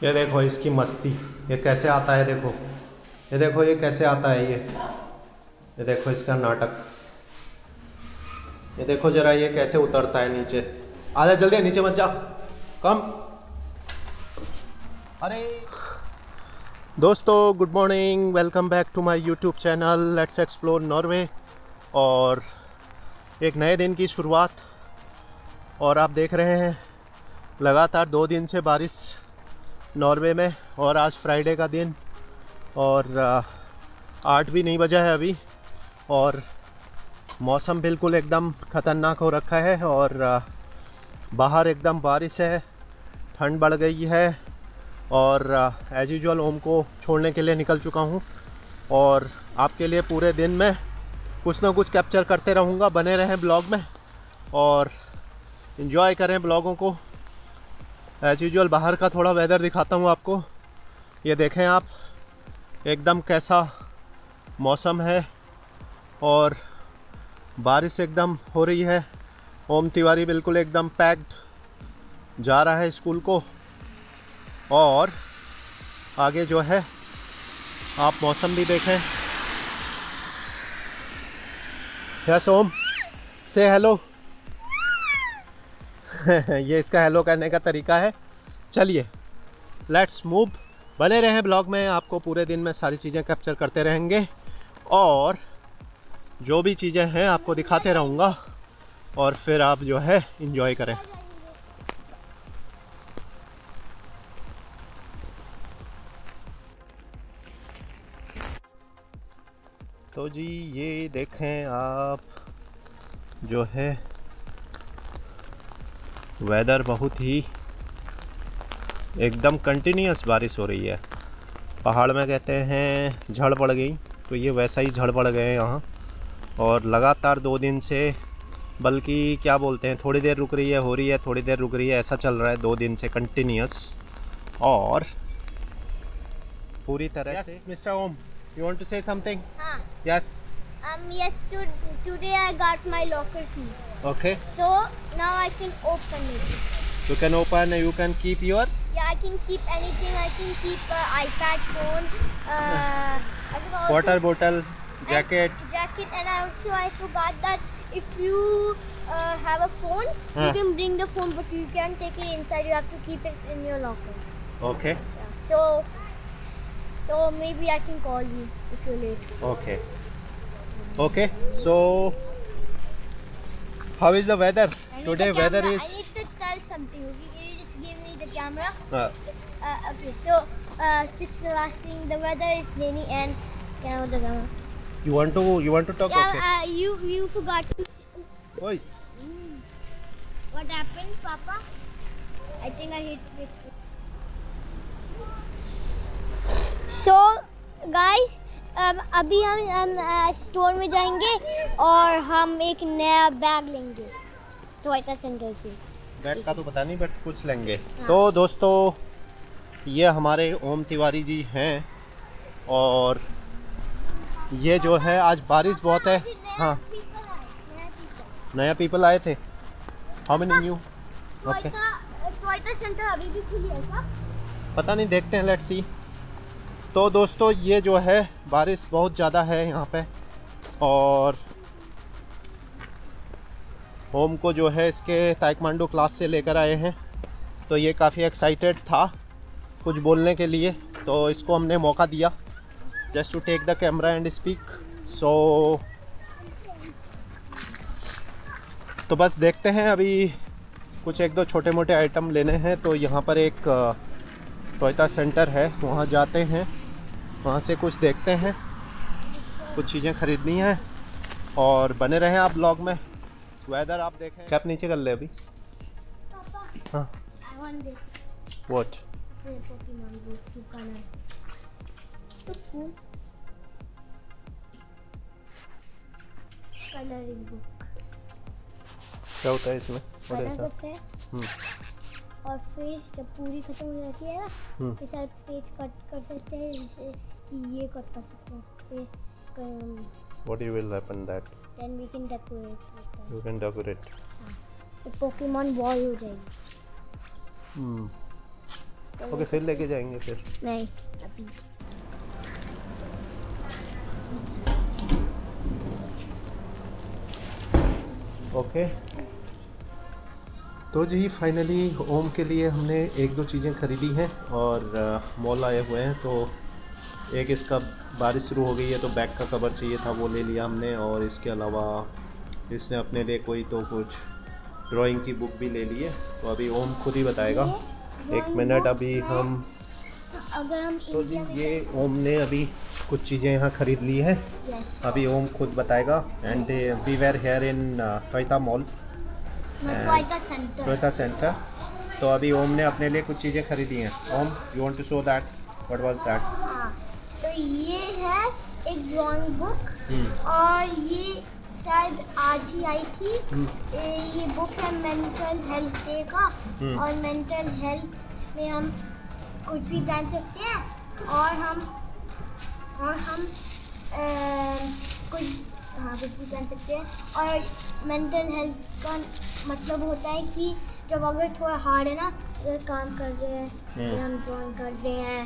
ये देखो इसकी मस्ती, ये कैसे आता है देखो, ये देखो ये कैसे आता है ये देखो इसका नाटक, ये देखो जरा ये कैसे उतरता है नीचे। आजा जल्दी, नीचे मत जा, कम। अरे दोस्तों, good morning, welcome back to my YouTube channel let's explore Norway. और एक नए दिन की शुरुआत, और आप देख रहे हैं लगातार 2 दिन से बारिश नॉर्वे में, और आज फ्राइडे का दिन, और 8 भी नहीं बजा है अभी, और मौसम बिल्कुल एकदम ख़तरनाक हो रखा है, और बाहर एकदम बारिश है, ठंड बढ़ गई है, और एज यूजुअल ओम को छोड़ने के लिए निकल चुका हूँ। और आपके लिए पूरे दिन में कुछ ना कुछ कैप्चर करते रहूँगा, बने रहें ब्लॉग में और इन्जॉय करें ब्लॉगों को। एज यूजुअल बाहर का थोड़ा वेदर दिखाता हूँ आपको। ये देखें आप, एकदम कैसा मौसम है और बारिश एकदम हो रही है। ओम तिवारी बिल्कुल एकदम पैक्ड जा रहा है स्कूल को, और आगे जो है आप मौसम भी देखें। यस ओम, से हेलो। ये इसका हेलो करने का तरीका है। चलिए लेट्स मूव, बने रहें ब्लॉग में, आपको पूरे दिन में सारी चीज़ें कैप्चर करते रहेंगे और जो भी चीज़ें हैं आपको दिखाते रहूँगा, और फिर आप जो है इंजॉय करें। तो जी ये देखें आप, जो है वेदर बहुत ही एकदम कंटिन्यूस बारिश हो रही है। पहाड़ में कहते हैं झड़ पड़ गई, तो ये वैसा ही झड़ पड़ गए यहाँ, और लगातार 2 दिन से, बल्कि क्या बोलते हैं, थोड़ी देर रुक रही है, हो रही है, थोड़ी देर रुक रही है, ऐसा चल रहा है 2 दिन से कंटिन्यूस, और पूरी तरह से। Mister Om, you want to say something? हाँ. Yes. Yes. Today I got my locker key. Okay. So now I can open it. You can open, you can keep your. Yeah, I can keep anything. I can keep iPad, phone. I can also Water bottle, jacket. Jacket, and I forgot that if you have a phone, you can bring the phone, but you can't take it inside. You have to keep it in your locker. Okay. Yeah. So maybe I can call you if you're late. Okay. Okay. So how is the weather today? Weather is. I need to tell something. Okay, you just give me the camera. Uh, Okay, so just the last thing, the weather is rainy and can I hold the camera? you want to talk? Yeah, Okay. you forgot to. Oi. What happened, Papa? I think I hit it. So guys, अभी हम store में जाएंगे और हम एक नया bag लेंगे Toyota centre से। बैग का तो पता नहीं, बट कुछ लेंगे। तो दोस्तों, ये हमारे ओम तिवारी जी हैं, और ये जो है आज बारिश बहुत है। हाँ, नया पीपल आए थे। How many new? Okay, Toyota centre अभी भी खुली है क्या? पता नहीं, देखते हैं, लेट्स सी। तो दोस्तों, ये जो है बारिश बहुत ज़्यादा है यहाँ पे, और ओम को जो है इसके ताइक्वांडो क्लास से लेकर आए हैं, तो ये काफ़ी एक्साइटेड था कुछ बोलने के लिए, तो इसको हमने मौका दिया just to take the camera and speak. तो बस देखते हैं, अभी कुछ 1-2 छोटे मोटे आइटम लेने हैं, तो यहाँ पर एक टोयोटा सेंटर है, वहाँ जाते हैं, वहाँ से कुछ देखते हैं, कुछ चीज़ें ख़रीदनी हैं, और बने रहें आप ब्लॉग में। वेदर आप देखें। कैप नीचे कर ले अभी। हाँ, व्हाट? कलरिंग बुक क्या होता है इसमें? करते हैं, और फिर जब पूरी खत्म हो जाती है ना, तो सारे पेज कट कर सकते हैं, जैसे ये कट कर सकते हैं, फिर What will happen that? then we can decorate with that. You can decorate. तो पोकेमॉन बॉल हो जाएगी। तो ओके, फिर लेके जाएंगे फिर। नहीं अभी। ओके, तो जी फाइनली ओम के लिए हमने एक दो चीज़ें ख़रीदी हैं और मॉल आए हुए हैं। तो एक इसका बारिश शुरू हो गई है तो बैग का कवर चाहिए था, वो ले लिया हमने। और इसके अलावा इसने अपने लिए कोई तो कुछ ड्राइंग की बुक भी ले ली है। तो अभी ओम खुद ही बताएगा, एक मिनट अभी हम। अगर हम तो जी ये ओम ने अभी कुछ चीज़ें यहाँ ख़रीद ली हैं, अभी ओम खुद बताएगा। And we were here in Toyota mall, Toyota centre. तो अभी ओम ने अपने लिए कुछ चीज़ें खरीदी हैं। Om, you want to show that, what was that? हाँ, तो ये है एक ड्राइंग बुक और ये शायद आज ही आई थी। ये बुक है मेंटल हेल्थ डे का, और मेंटल हेल्थ में हम कुछ भी पहन सकते हैं और हम कुछ भी पहन सकते हैं। और मेंटल हेल्थ का मतलब होता है कि जब अगर थोड़ा हार्ड है ना, अगर काम कर रहे हैं, अगर हम ड्राइंग कर रहे हैं,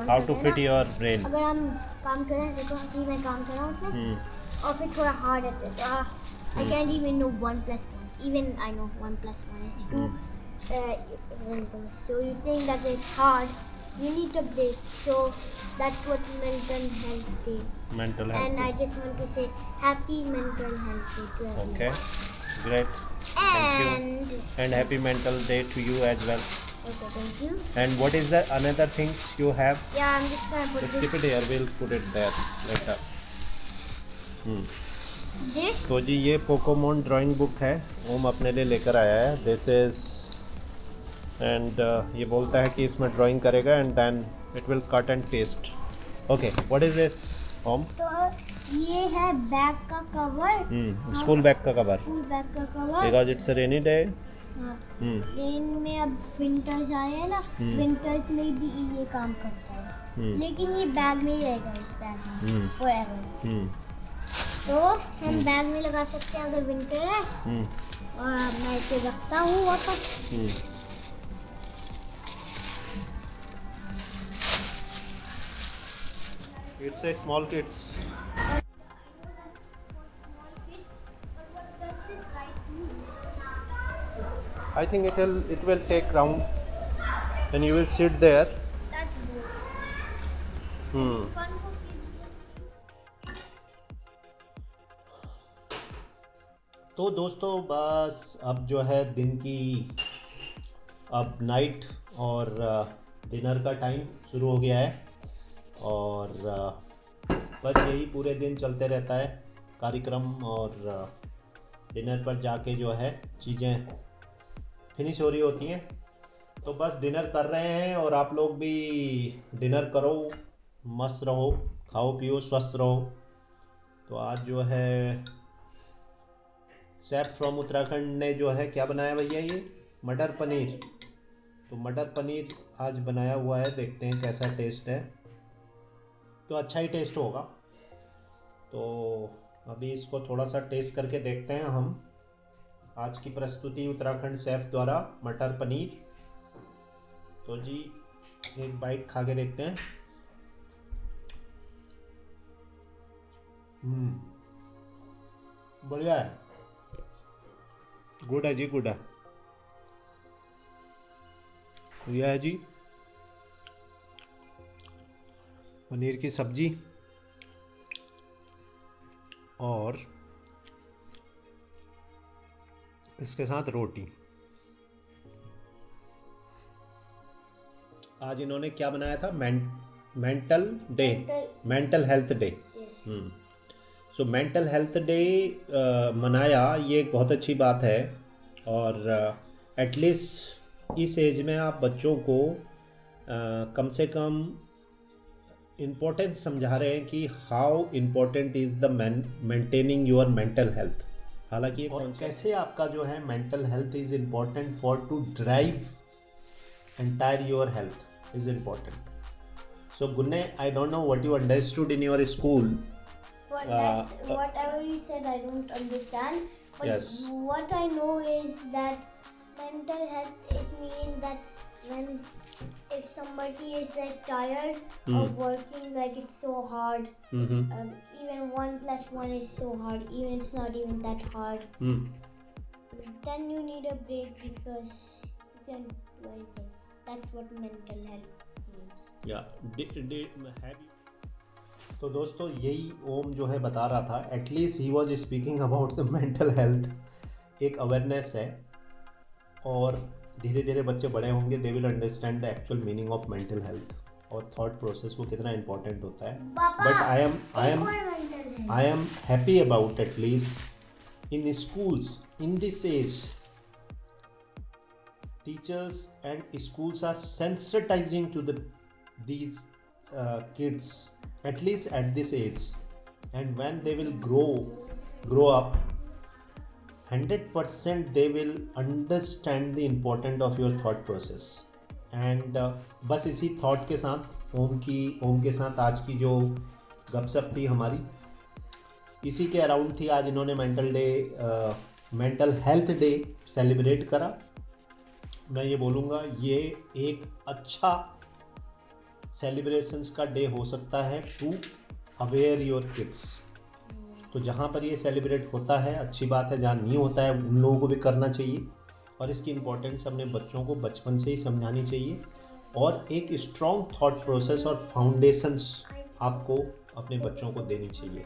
how to fit your brain. अगर हम काम कर रहे हैं, देखो कि मैं काम कर रहा हूँ उसमें, और फिर थोड़ा हार्ड है तो I can't even know 1 + 1, even I know 1 + 1 is 2. So you think that it's hard, you need a break. So that's what mental health day. Mental health. And I just want to say happy mental health day to everyone. Okay, great. Thank you. And happy mental day to you as well. Okay, thank you. And what is the another things you have? Yeah, I'm just gonna put Just keep it here. We'll put it there later. this. तो जी ये पोकोमोन drawing book है, ओम अपने लिए लेकर आया है। This is and ये बोलता है कि इसमें ड्राइंग करेगा and then it will cut and paste. Okay, what is this Om? तो ये है बैग का कवर, स्कूल बैग का कवर, स्कूल बैग का cover, because it's a rainy day. Rain में अब विंटर्स आए हैं ना, विंटर्स में भी ये काम करता है, लेकिन ये बैग में ही रहेगा, इस बैग में forever। तो हम बैग में लगा सकते हैं अगर विंटर है, और मैं इसे रखता हूँ वापस। It's a small kids. I think it will take round and you will sit there. That's good. Fun for kids. तो दोस्तों बस अब जो है दिन की, अब नाइट और डिनर का टाइम शुरू हो गया है। और बस यही पूरे दिन चलते रहता है कार्यक्रम, और डिनर पर जाके जो है चीज़ें फिनिश हो रही होती हैं। तो बस डिनर कर रहे हैं और आप लोग भी डिनर करो, मस्त रहो, खाओ पियो, स्वस्थ रहो। तो आज जो है शेफ फ्रॉम उत्तराखंड ने जो है क्या बनाया भैया, ये मटर पनीर। तो मटर पनीर आज बनाया हुआ है, देखते हैं कैसा टेस्ट है। तो अच्छा ही टेस्ट होगा। तो अभी इसको थोड़ा सा टेस्ट करके देखते हैं हम। आज की प्रस्तुति उत्तराखंड शेफ द्वारा मटर पनीर। तो जी एक बाइट खा के देखते हैं। बढ़िया है, गुड है जी, गुड है। यह है जी पनीर की सब्जी और इसके साथ रोटी। आज इन्होंने क्या बनाया था, mental day, mental health day. So mental health day मनाया, ये एक बहुत अच्छी बात है। और एटलीस्ट इस एज में आप बच्चों को कम से कम इम्पोर्टेंस समझा रहे हैं कि how important is the maintaining your mental health. हालांकि और कैसे आपका जो है mental health is important for to drive entire your health is important. So गुन्ने, I don't know what you understood in your school. Whatever you said, I don't understand. But yes, what I know is that mental health is mean that when if somebody is like tired of working, like it's so hard. Even 1 + 1 is so hard. Even it's not even that hard. Then you need a break because you can do anything. That's what mental health means. Yeah. तो दोस्तों यही ओम जो है बता रहा था. At least he was speaking about the mental health. एक awareness है और धीरे धीरे बच्चे बड़े होंगे, they will understand the actual meaning of mental health और थॉट प्रोसेस को कितना इम्पोर्टेंट होता है. But I am happy about at least in schools in this age teachers and schools are sensitizing to these kids at least at this age, and when they will grow up 100% they will understand the importance of your thought process. and बस इसी thought के साथ ओम के साथ आज की जो गपशप थी हमारी इसी के अराउंड थी. आज इन्होंने मेंटल हेल्थ डे सेलिब्रेट करा. मैं ये बोलूँगा ये एक अच्छा सेलिब्रेशंस का डे हो सकता है टू अवेयर योर किड्स. तो जहाँ पर ये सेलिब्रेट होता है अच्छी बात है, जहाँ नहीं होता है उन लोगों को भी करना चाहिए और इसकी इम्पोर्टेंस अपने बच्चों को बचपन से ही समझानी चाहिए और एक स्ट्रॉन्ग थॉट प्रोसेस और फाउंडेशंस आपको अपने बच्चों को देनी चाहिए.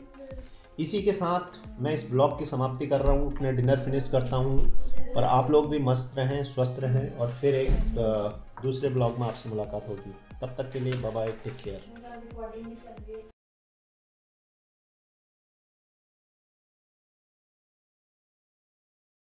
इसी के साथ मैं इस ब्लॉग की समाप्ति कर रहा हूँ, अपना डिनर फिनिश करता हूँ और आप लोग भी मस्त रहें, स्वस्थ रहें और फिर एक दूसरे ब्लॉग में आपसे मुलाकात होगी. तब तक के लिए बाय बाय, टेक केयर.